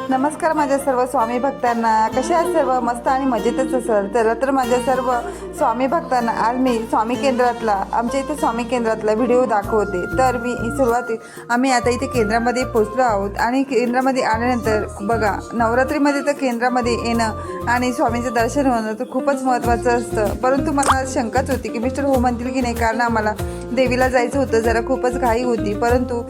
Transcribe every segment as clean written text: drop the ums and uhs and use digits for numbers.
नमस्कार माझ्या सर्व स्वामी भक्तांना, कसे आहात सर्व? मस्त आणि मजेतच असाल तर माझ्या सर्व स्वामी भक्तांना आज मी स्वामी केंद्रातला आमच्या इथे स्वामी केंद्रातला व्हिडिओ दाखवते। तर मी सुरुवातीत आम्ही आता इथे केंद्रामध्ये पोहोचलो आहोत आणि केंद्रामध्ये आल्यानंतर बघा, नवरात्रीमध्ये तर केंद्रामध्ये येणं आणि स्वामींचं दर्शन होणं तर खूपच महत्त्वाचं असतं। परंतु मला शंकाच होती की मिस्टर हो म्हणतील की नाही, कारण आम्हाला देवीला जायचं होतं, जरा खूपच घाई होती। परंतु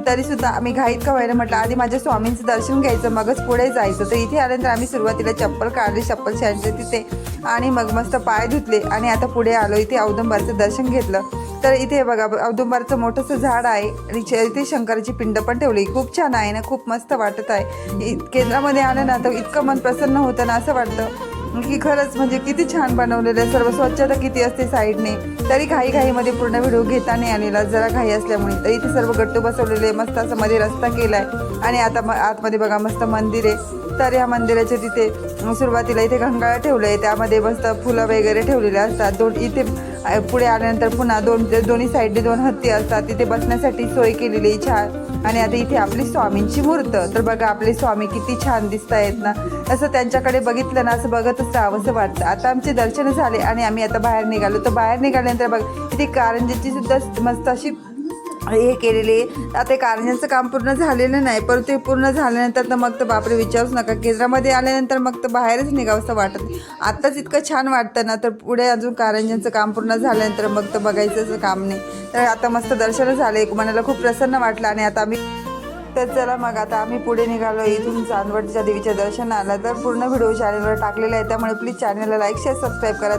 तरीसुद्धा आम्ही घाईत का व्हायला म्हटलं आधी माझ्या स्वामींचं दर्शन घ्यायचं मगच पुढे जायचं। तर इथे आल्यानंतर आम्ही सुरुवातीला चप्पल काढली, चप्पल शाळेचे तिथे आणि मग मस्त पाय धुतले आणि आता पुढे आलो। इथे औदुंबरचं दर्शन घेतलं। तर इथे बघा, औदुंबरचं मोठंसं झाड आहे आणि इथे शंकराची पिंड पण ठेवली, खूप छान आहे ना, खूप मस्त वाटत आहे। केंद्रामध्ये आलं ना तर इतकं मन प्रसन्न होतं ना, असं वाटतं की खरंच म्हणजे किती छान बनवलेलं आहे, सर्व स्वच्छता किती असते साईडने। तरी घाईमध्ये पूर्ण व्हिडिओ घेता नाही आलेला, जरा घाई असल्यामुळे। तर इथे सर्व गट्टू बसवलेले, मस्त असं मध्ये रस्ता केला आहे आणि आता आतमध्ये बघा मस्त मंदिर आहे। तर या मंदिराच्या तिथे सुरुवातीला इथे घंगाळा ठेवलं आहे, त्यामध्ये मस्त फुलं वगैरे ठेवलेले असतात। इथे पुढे आल्यानंतर पुन्हा दोन्ही साईडने 2 हत्ती असतात, तिथे बसण्यासाठी सोय केलेली आहे छान। आणि आता इथे आपली स्वामींची मूर्त, तर बघा आपले स्वामी किती छान दिसत आहेत ना, असं त्यांच्याकडे बघितलं ना असं बघतच राहावंसं वाटतं। आता आमचे दर्शन झाले आणि आम्ही आता बाहेर निघालो। तर बाहेर निघाल्यानंतर बघा इथे कारंजाची सुद्धा मस्त अशी हे केलेले। आता ते कारंजाचं काम पूर्ण झालेलं नाही, परंतु ते पूर्ण झाल्यानंतर तर मग तर बापरे विचारूच नका, केंद्रामध्ये आल्यानंतर मग तर बाहेरच निघावंसं वाटत। आत्ताच इतकं छान वाटतं ना, तर पुढे अजून कारंजाचं काम पूर्ण झाल्यानंतर मग तर बघायचंच काम नाही। तर आता मस्त दर्शन झाले, मनाला खूप प्रसन्न वाटलं आणि आता आम्ही तर चला मग आता आम्ही पुढे निघालो इथून चांदवडच्या देवीच्या दर्शनाला। तर पूर्ण व्हिडिओ चॅनलवर टाकलेला आहे, त्यामुळे प्लीज चॅनलला लाईक शेअर सबस्क्राईब करा।